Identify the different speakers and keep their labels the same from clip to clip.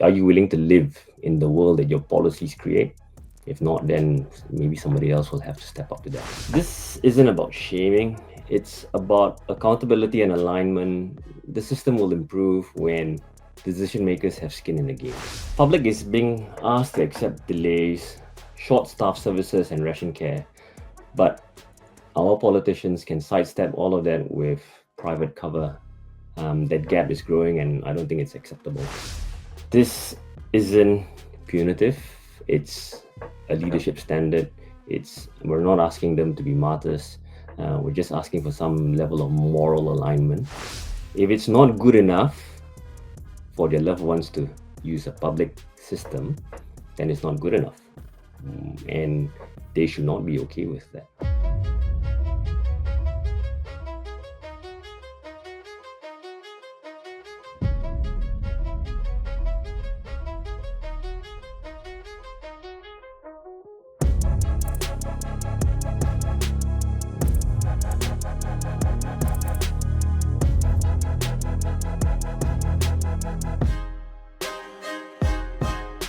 Speaker 1: Are you willing to live in the world that your policies create? If not, then maybe somebody else will have to step up to that. This isn't about shaming, it's about accountability and alignment. The system will improve when decision makers have skin in the game. Public is being asked to accept delays, short staff services, and ration care, but our politicians can sidestep all of that with private cover. That gap is growing, and I don't think it's acceptable. This isn't punitive. It's a leadership standard. We're not asking them to be martyrs. We're just asking for some level of moral alignment. If it's not good enough for their loved ones to use a public system, then it's not good enough, and they should not be okay with that.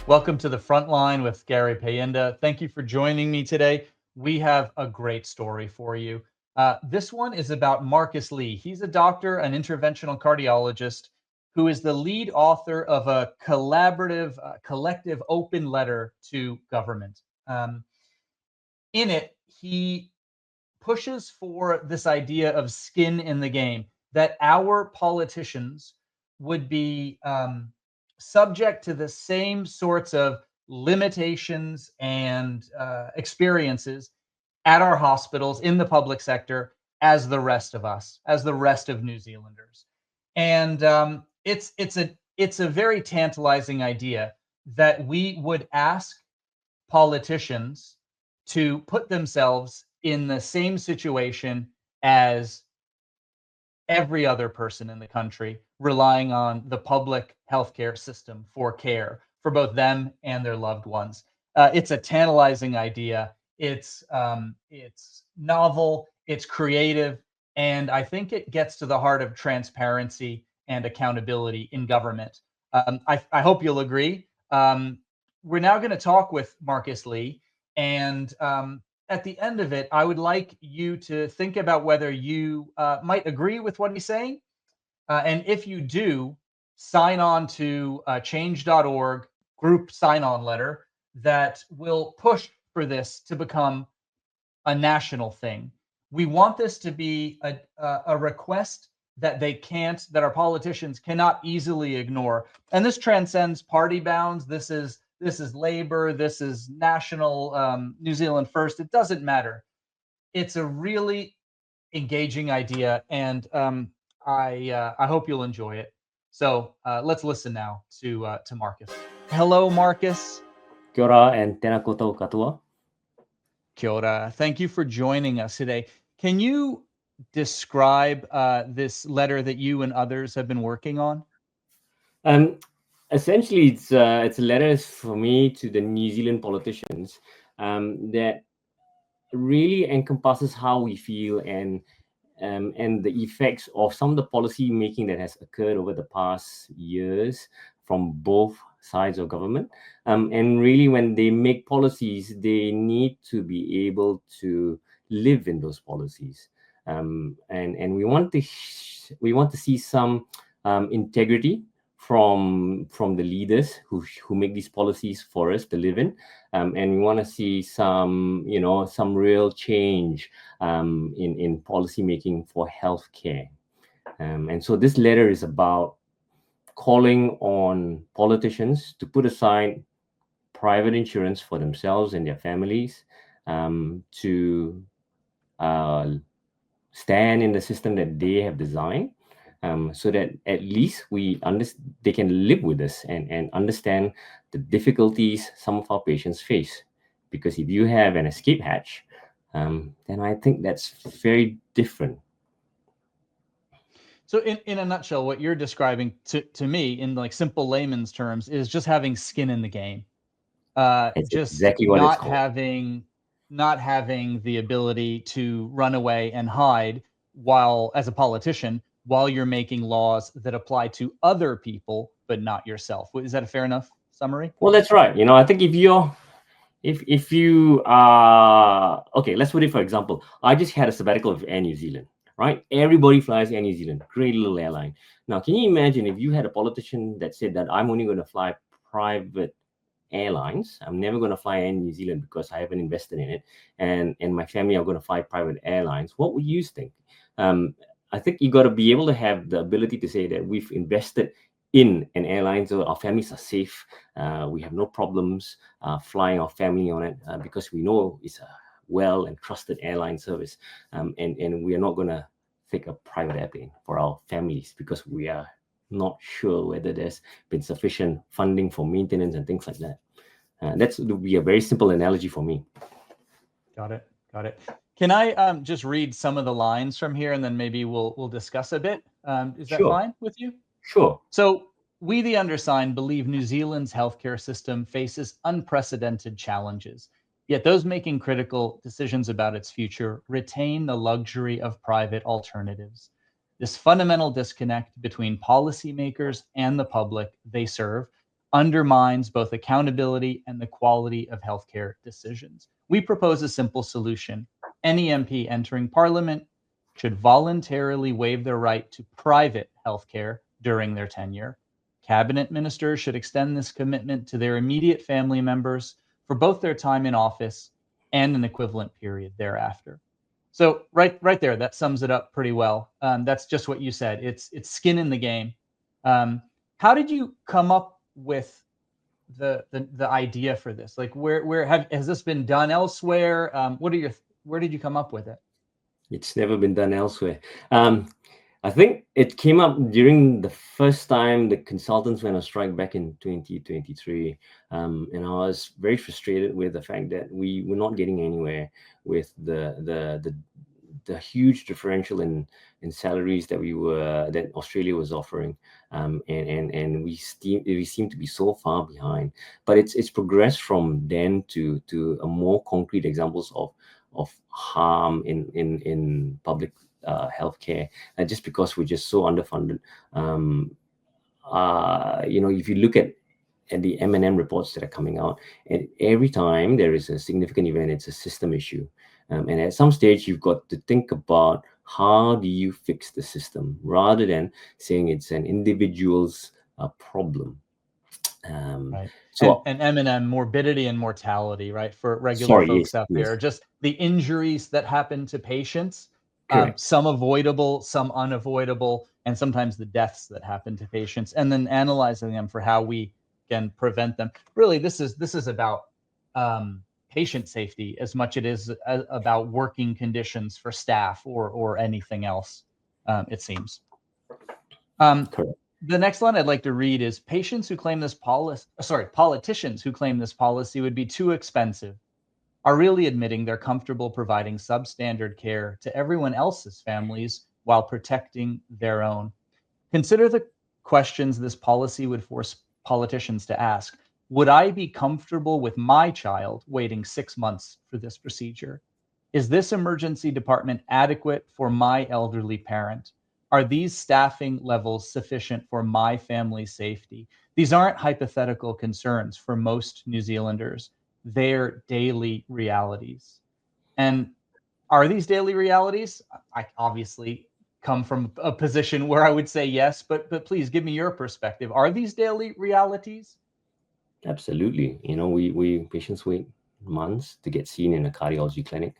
Speaker 2: Welcome to the front line with Gary Payenda. Thank you for joining me today. We have a great story for you. This one is about Marcus Lee. He's a doctor, an interventional cardiologist, who is the lead author of a collaborative, collective open letter to government. In it, he pushes for this idea of skin in the game, that our politicians would be subject to the same sorts of limitations and experiences at our hospitals in the public sector as the rest of us, as the rest of New Zealanders. And it's a very tantalizing idea that we would ask politicians to put themselves in the same situation as every other person in the country, relying on the public healthcare system for care for both them and their loved ones. It's a tantalizing idea. It's novel. It's creative, and I think it gets to the heart of transparency and accountability in government. I hope you'll agree. We're now going to talk with Marcus Lee, and at the end of it, I would like you to think about whether you might agree with what he's saying. And if you do, sign on to change.org group sign on letter that will push for this to become a national thing. We want this to be a request that that our politicians cannot easily ignore. And this transcends party bounds. This is Labor. This is national New Zealand First. It doesn't matter. It's a really engaging idea, and I hope you'll enjoy it. So let's listen now to Marcus. Hello, Marcus.
Speaker 1: Kia ora and tēnā koutou katoa.
Speaker 2: Kia ora. Thank you for joining us today. Can you describe this letter that you and others have been working on?
Speaker 1: Essentially, it's a letter for me to the New Zealand politicians that really encompasses how we feel and the effects of some of the policy making that has occurred over the past years from both sides of government. And really, when they make policies, they need to be able to live in those policies. And we want to see some integrity from the leaders who make these policies for us to live in, and we want to see some real change in policy making for healthcare. And so this letter is about calling on politicians to put aside private insurance for themselves and their families, to stand in the system that they have designed, so that at least they can live with us and understand the difficulties some of our patients face. Because if you have an escape hatch, then I think that's very different.
Speaker 2: So in a nutshell, what you're describing to me in like simple layman's terms is just having skin in the game.
Speaker 1: It's
Speaker 2: Just
Speaker 1: exactly what it's called.
Speaker 2: not having the ability to run away and hide as a politician, while you're making laws that apply to other people but not yourself. Is that a fair enough summary?
Speaker 1: Well, that's right. I think if you are okay, let's put it for example. I just had a sabbatical with Air New Zealand, right? Everybody flies Air New Zealand, great little airline. Now, can you imagine if you had a politician that said that I'm only going to fly private airlines? I'm never going to fly Air New Zealand because I haven't invested in it, and my family are going to fly private airlines. What would you think? I think you got to be able to have the ability to say that we've invested in an airline, so our families are safe. We have no problems flying our family on it because we know it's a well and trusted airline service, and we are not going to take a private airplane for our families because we are not sure whether there's been sufficient funding for maintenance and things like that. That's would be a very simple analogy for me.
Speaker 2: Got it. Got it. Can I just read some of the lines from here, and then maybe we'll discuss a bit? Is that
Speaker 1: Sure,
Speaker 2: fine with you?
Speaker 1: sure.
Speaker 2: So, we, the Undersigned, believe New Zealand's healthcare system faces unprecedented challenges, yet those making critical decisions about its future retain the luxury of private alternatives. This fundamental disconnect between policymakers and the public they serve undermines both accountability and the quality of healthcare decisions. We propose a simple solution. Any MP entering Parliament should voluntarily waive their right to private healthcare during their tenure. Cabinet ministers should extend this commitment to their immediate family members for both their time in office and an equivalent period thereafter. So right there, that sums it up pretty well. That's just what you said. It's skin in the game. How did you come up with the idea for this? Like, has this been done elsewhere? Where did you come up with it?
Speaker 1: It's never been done elsewhere. I think it came up during the first time the consultants went on strike back in 2023. And I was very frustrated with the fact that we were not getting anywhere with the huge differential in salaries that Australia was offering, and we seem to be so far behind. But it's progressed from then to a more concrete examples of harm in public healthcare, just because we're just so underfunded. If you look at the M&M reports that are coming out, and every time there is a significant event, it's a system issue. And at some stage, you've got to think about how do you fix the system rather than saying it's an individual's problem.
Speaker 2: Right.
Speaker 1: So,
Speaker 2: And M&M, morbidity and mortality, right? For regular
Speaker 1: sorry,
Speaker 2: folks
Speaker 1: yes,
Speaker 2: out
Speaker 1: yes,
Speaker 2: there, just the injuries that happen to patients,
Speaker 1: correct.
Speaker 2: some avoidable, some unavoidable, and sometimes the deaths that happen to patients, and then analyzing them for how we can prevent them. Really, this is about patient safety as much it is about working conditions for staff or anything else. It seems. Um,
Speaker 1: Correct.
Speaker 2: the next line I'd like to read is politicians who claim this policy would be too expensive are really admitting they're comfortable providing substandard care to everyone else's families while protecting their own. Consider the questions this policy would force politicians to ask. Would I be comfortable with my child waiting 6 months for this procedure? Is this emergency department adequate for my elderly parent? Are these staffing levels sufficient for my family's safety? These aren't hypothetical concerns for most New Zealanders. They're daily realities. And are these daily realities? I obviously come from a position where I would say yes, but please give me your perspective. Are these daily realities?
Speaker 1: Absolutely. We patients wait months to get seen in a cardiology clinic,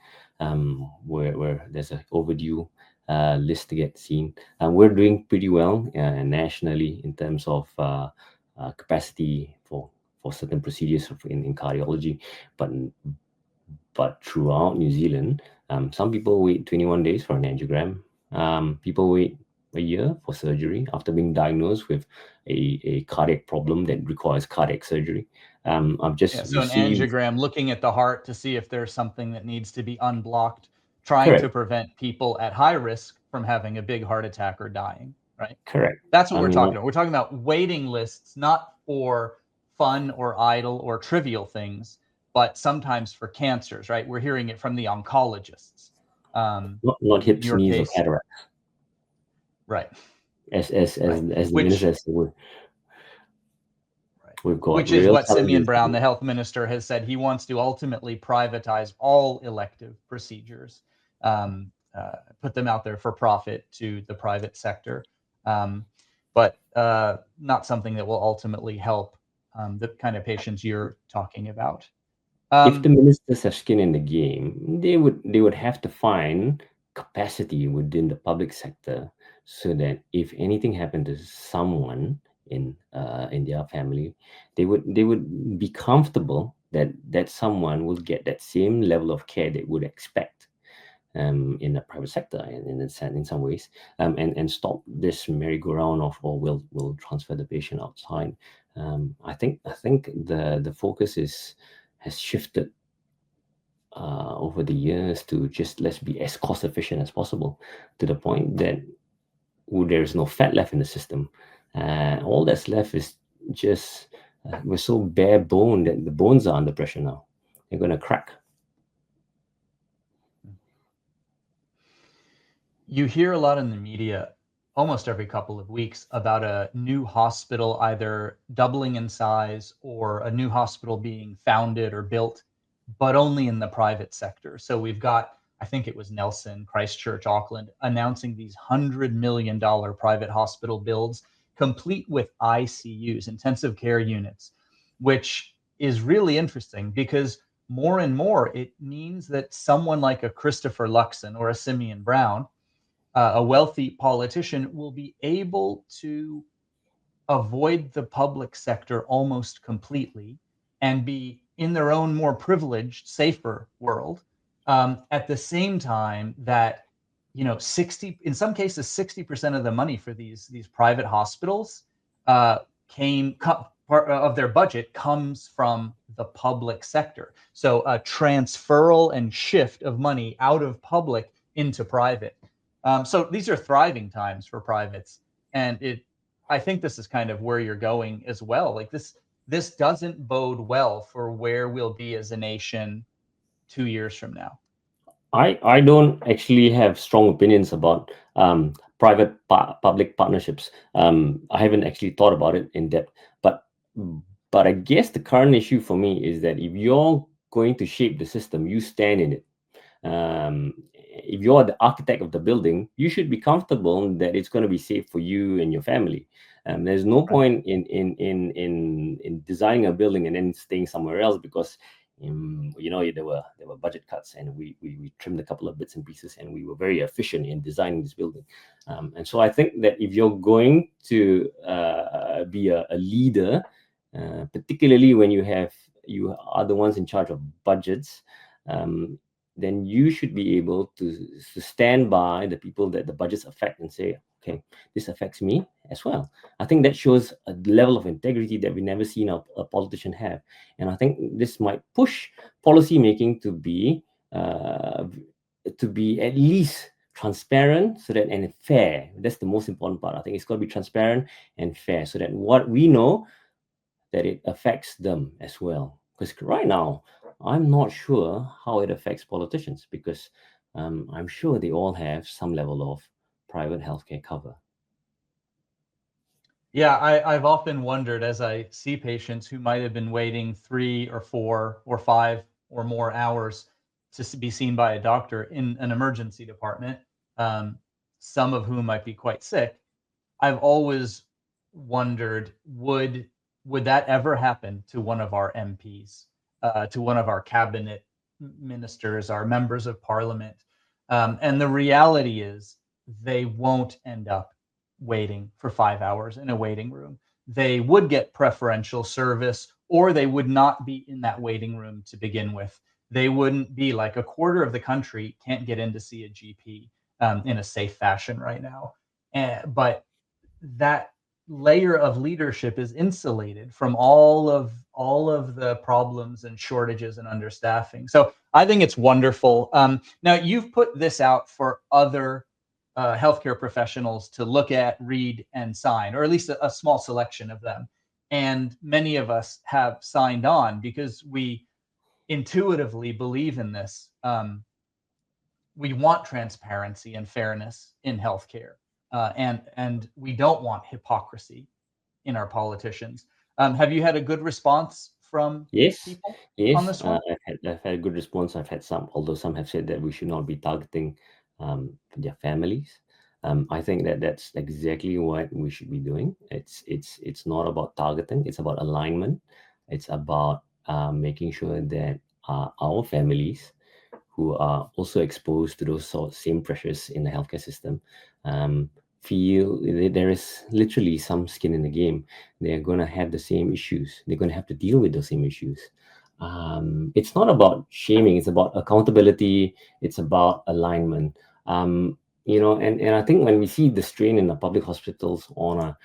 Speaker 1: where there's an overdue list to get seen. We're doing pretty well nationally in terms of capacity for certain procedures in cardiology, but throughout New Zealand, some people wait 21 days for an angiogram. People wait a year for surgery after being diagnosed with a cardiac problem that requires cardiac surgery. I've
Speaker 2: Yeah,
Speaker 1: just
Speaker 2: so an
Speaker 1: received.
Speaker 2: angiogram looking at the heart to see if there's something that needs to be unblocked, trying to
Speaker 1: Correct,
Speaker 2: prevent people at high risk from having a big heart attack or dying, right?
Speaker 1: correct.
Speaker 2: That's what
Speaker 1: I
Speaker 2: we're
Speaker 1: mean,
Speaker 2: talking about. We're talking about waiting lists, not for fun or idle or trivial things, but sometimes for cancers, right? We're hearing it from the oncologists.
Speaker 1: not
Speaker 2: In
Speaker 1: hips,
Speaker 2: your
Speaker 1: knees, or
Speaker 2: case,
Speaker 1: cataract,
Speaker 2: right,
Speaker 1: as
Speaker 2: right.
Speaker 1: the
Speaker 2: Which
Speaker 1: minister said. We've got
Speaker 2: Which is
Speaker 1: real
Speaker 2: what Simeon
Speaker 1: challenges.
Speaker 2: Brown, the health minister, has said. He wants to ultimately privatize all elective procedures, put them out there for profit to the private sector, but not something that will ultimately help the kind of patients you're talking about.
Speaker 1: If the ministers have skin in the game, they would have to find capacity within the public sector so that if anything happened to someone in their family, they would be comfortable that that someone will get that same level of care they would expect in the private sector in some ways, and stop this merry-go-round of, oh, we'll transfer the patient outside. I think the focus has shifted over the years to just let's be as cost efficient as possible, to the point that there's no fat left in the system. All that's left is just we're so bare bone that the bones are under pressure now. They're going to crack.
Speaker 2: You hear a lot in the media almost every couple of weeks about a new hospital either doubling in size or a new hospital being founded or built, but only in the private sector. So we've got, I think it was Nelson, Christchurch, Auckland, announcing these $100 million private hospital builds, complete with ICUs, intensive care units, which is really interesting because more and more it means that someone like a Christopher Luxon or a Simeon Brown, a wealthy politician, will be able to avoid the public sector almost completely and be in their own more privileged, safer world. At the same time that, 60, in some cases, 60% of the money for these private hospitals part of their budget comes from the public sector. So a transferal and shift of money out of public into private. So these are thriving times for privates, and I think this is kind of where you're going as well. Like this doesn't bode well for where we'll be as a nation 2 years from now.
Speaker 1: I don't actually have strong opinions about public partnerships. I haven't actually thought about it in depth, but I guess the current issue for me is that if you're going to shape the system, you stand in it. If you're the architect of the building, you should be comfortable that it's going to be safe for you and your family. There's no
Speaker 2: Right.
Speaker 1: point in designing a building and then staying somewhere else because there were budget cuts, and we trimmed a couple of bits and pieces, and we were very efficient in designing this building. And so I think that if you're going to be a leader, particularly when you are the ones in charge of budgets, then you should be able to stand by the people that the budgets affect and say, okay, this affects me as well. I think that shows a level of integrity that we never seen a politician have. And I think this might push policy making to be at least transparent, so that, and fair. That's the most important part. I think it's got to be transparent and fair, so that what we know, that it affects them as well. Because right now, I'm not sure how it affects politicians, because I'm sure they all have some level of private healthcare cover.
Speaker 2: Yeah, I've often wondered as I see patients who might have been waiting 3 or 4 or 5 or more hours to be seen by a doctor in an emergency department, um, some of whom might be quite sick. I've always wondered, would that ever happen to one of our MPs, to one of our cabinet ministers, our members of parliament? And the reality is, they won't end up waiting for 5 hours in a waiting room. They would get preferential service, or they would not be in that waiting room to begin with. They wouldn't be, like, a quarter of the country can't get in to see a GP in a safe fashion right now. But that layer of leadership is insulated from all of the problems and shortages and understaffing. So I think it's wonderful. Now you've put this out for other healthcare professionals to look at, read, and sign, or at least a small selection of them. And many of us have signed on because we intuitively believe in this. We want transparency and fairness in healthcare, and we don't want hypocrisy in our politicians. Have you had a good response from
Speaker 1: Yes,
Speaker 2: people on
Speaker 1: yes.
Speaker 2: this one?
Speaker 1: I've had a good response. I've had some, although some have said that we should not be targeting their families. I think that that's exactly what we should be doing. It's not about targeting. It's about alignment. It's about making sure that our families who are also exposed to those same pressures in the healthcare system um, feel there is literally some skin in the game. They're going to have the same issues. They're going to have to deal with those same issues. It's not about shaming. It's about accountability. It's about alignment. And I think when we see the strain in the public hospitals on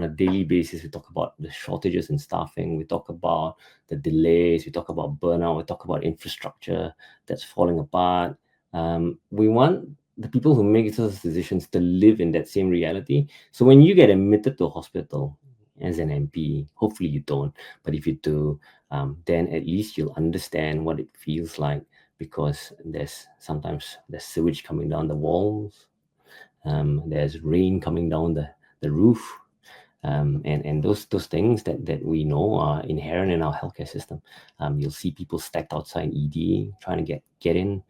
Speaker 1: a daily basis, we talk about the shortages in staffing. We talk about the delays. We talk about burnout. We talk about infrastructure that's falling apart. We want the people who make those decisions to live in that same reality. So when you get admitted to a hospital as an MP, hopefully you don't, but if you do, then at least you'll understand what it feels like, because sometimes there's sewage coming down the walls, there's rain coming down the roof, and those things that we know are inherent in our healthcare system. You'll see people stacked outside ED trying to get in.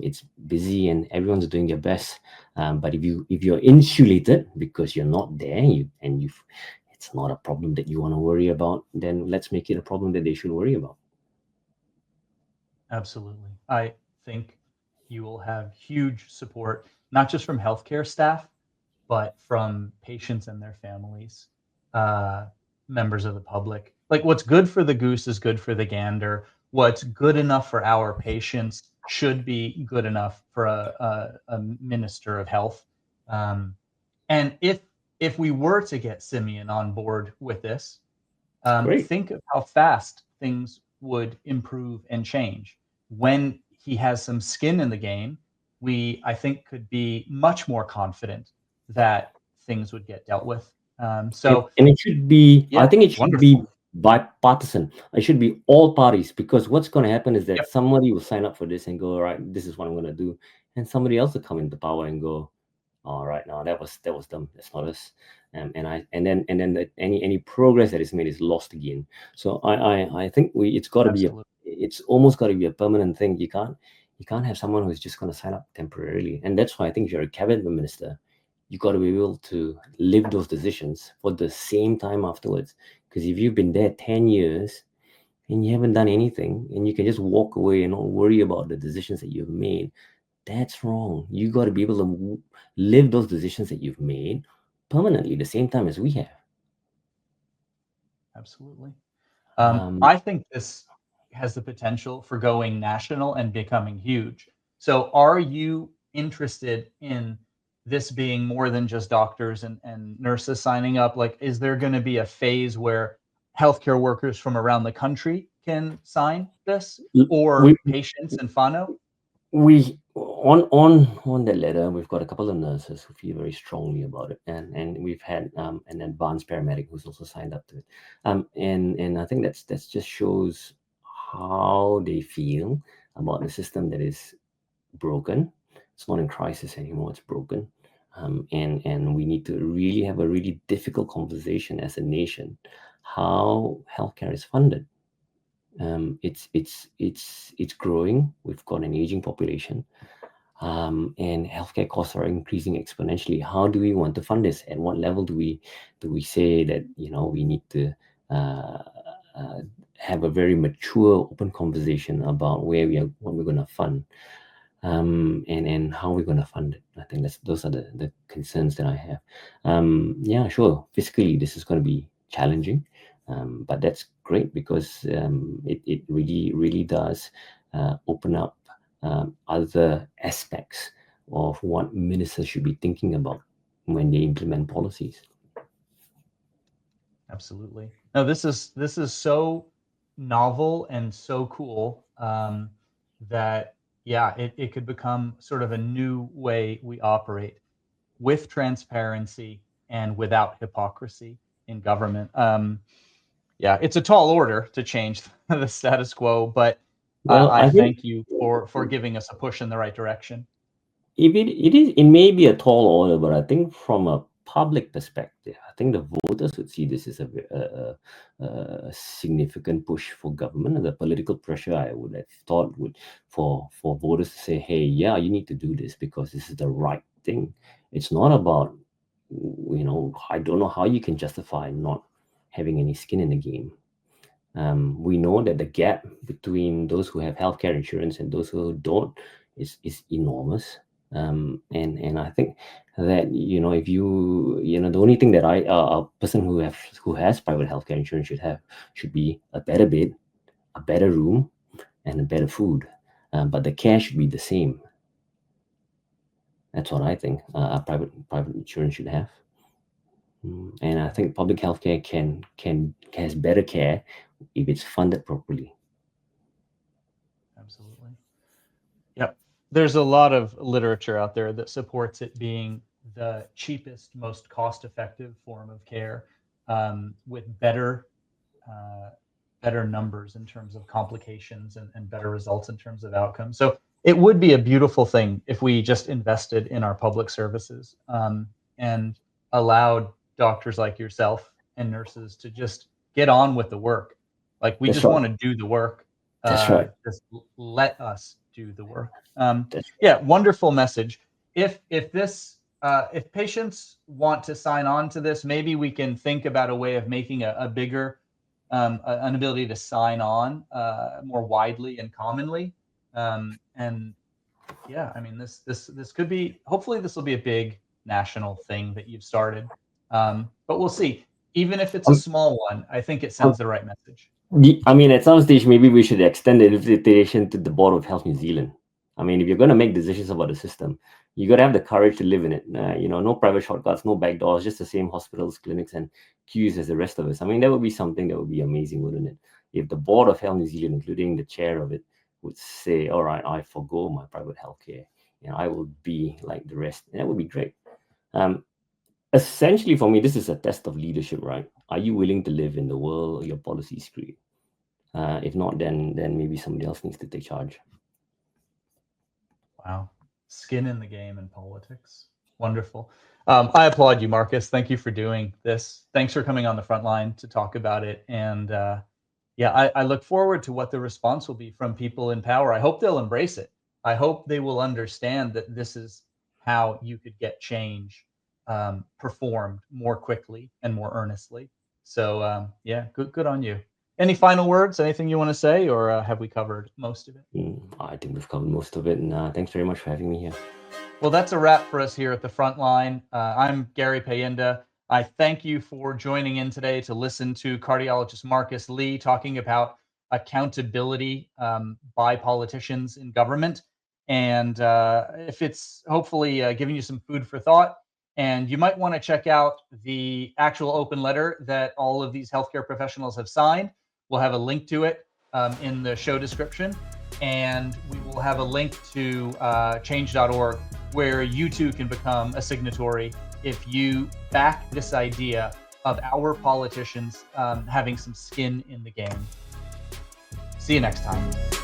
Speaker 1: It's busy and everyone's doing their best. But if you're insulated because you're not there, it's not a problem that you want to worry about, then let's make it a problem that they should worry about.
Speaker 2: Absolutely. I think you will have huge support, not just from healthcare staff, but from patients and their families, uh, members of the public. Like, what's good for the goose is good for the gander. What's good enough for our patients should be good enough for a minister of health. Um, and if we were to get Simeon on board with this,
Speaker 1: Great.
Speaker 2: think of how fast things would improve and change. When he has some skin in the game, we, I think, could be much more confident that things would get dealt with.
Speaker 1: And,
Speaker 2: So,
Speaker 1: and it should be, I
Speaker 2: yeah,
Speaker 1: think it should be
Speaker 2: wonderful.
Speaker 1: bipartisan. It should be all parties, because what's going to happen is that
Speaker 2: Yep,
Speaker 1: somebody will sign up for this and go, all right, this is what I'm going to do. And somebody else will come into power and go, all right, now that was them. That's not us. And then any progress that is made is lost again. So I think
Speaker 2: absolutely.
Speaker 1: it's almost got to be a permanent thing. You can't have someone who's just going to sign up temporarily. And that's why I think if you're a cabinet minister, you got to be able to live those decisions for the same time afterwards. Because if you've been there 10 years and you haven't done anything, and you can just walk away and not worry about the decisions that you've made, that's wrong. You got to be able to live those decisions that you've made permanently the same time as we have.
Speaker 2: Absolutely.
Speaker 1: Um,
Speaker 2: I think this has the potential for going national and becoming huge. So, are you interested in this being more than just doctors and nurses signing up? Like, is there going to be a phase where healthcare workers from around the country can sign this,
Speaker 1: we
Speaker 2: or patients in Fano?
Speaker 1: we on that letter, we've got a couple of nurses who feel very strongly about it, and we've had an advanced paramedic who's also signed up to it. And I think that's just shows how they feel about the system that is broken. It's not in crisis anymore. It's broken. And we need to really have a really difficult conversation as a nation, how healthcare is funded. It's growing. We've got an aging population, and healthcare costs are increasing exponentially. How do we want to fund this? At what level do we say that we need to uh, uh, have a very mature, open conversation about what we're going to fund, and how we're going to fund it? I think those are the concerns that I have. Yeah, sure. Fiscally, this is going to be challenging, but that's great, because it really, really does open up other aspects of what ministers should be thinking about when they implement policies.
Speaker 2: Absolutely. No, this is so novel and so cool, that yeah, it could become sort of a new way we operate with transparency and without hypocrisy in government. Yeah, it's a tall order to change the status quo, but
Speaker 1: Well,
Speaker 2: I
Speaker 1: I think
Speaker 2: thank you for giving us a push in the right direction.
Speaker 1: if it may be a tall order, but I think from a public perspective, I think the voters would see this as a significant push for government, and the political pressure I would have thought would for voters to say, hey, yeah, you need to do this because this is the right thing. It's not about, I don't know how you can justify not having any skin in the game. We know that the gap between those who have healthcare insurance and those who don't is enormous. And I think that if the only thing that a person who has private healthcare insurance should be a better bed, a better room, and a better food. But the care should be the same. That's what I think a private insurance should have. And I think public healthcare has better care if it's funded properly.
Speaker 2: Absolutely. Yep. There's a lot of literature out there that supports it being the cheapest, most cost-effective form of care, with better numbers in terms of complications and better results in terms of outcomes. So it would be a beautiful thing if we just invested in our public services, and allowed doctors like yourself and nurses to just get on with the work. Like, we
Speaker 1: That's
Speaker 2: just
Speaker 1: right.
Speaker 2: want to do the work.
Speaker 1: That's right.
Speaker 2: Just let us do the work.
Speaker 1: That's
Speaker 2: Yeah, wonderful message. If patients want to sign on to this, maybe we can think about a way of making a bigger an ability to sign on more widely and commonly. And yeah, I mean, this could be, hopefully this will be a big national thing that you've started. But we'll see. Even if it's a small one, I think it sends the right message.
Speaker 1: I mean, at some stage, maybe we should extend the invitation to the Board of Health New Zealand. I mean, if you're going to make decisions about the system, you got to have the courage to live in it. No private shortcuts, no back doors, just the same hospitals, clinics, and queues as the rest of us. I mean, that would be something that would be amazing, wouldn't it? If the Board of Health New Zealand, including the chair of it, would say, all right, I forgo my private healthcare, I will be like the rest. That would be great. Essentially, for me, this is a test of leadership, right? Are you willing to live in the world your policies create? If not, then maybe somebody else needs to take charge.
Speaker 2: Wow. Skin in the game in politics. Wonderful. I applaud you, Marcus. Thank you for doing this. Thanks for coming on the front line to talk about it. And yeah, I look forward to what the response will be from people in power. I hope they'll embrace it. I hope they will understand that this is how you could get change performed more quickly and more earnestly. So yeah, good on you. Any final words? Anything you want to say, or have we covered most of it?
Speaker 1: I think we've covered most of it, and thanks very much for having me here.
Speaker 2: Well, that's a wrap for us here at the front line. I'm Gary Payenda. I thank you for joining in today to listen to cardiologist Marcus Lee talking about accountability by politicians in government. And if it's hopefully giving you some food for thought, and you might want to check out the actual open letter that all of these healthcare professionals have signed. We'll have a link to it in the show description. And we will have a link to change.org, where you too can become a signatory if you back this idea of our politicians having some skin in the game. See you next time.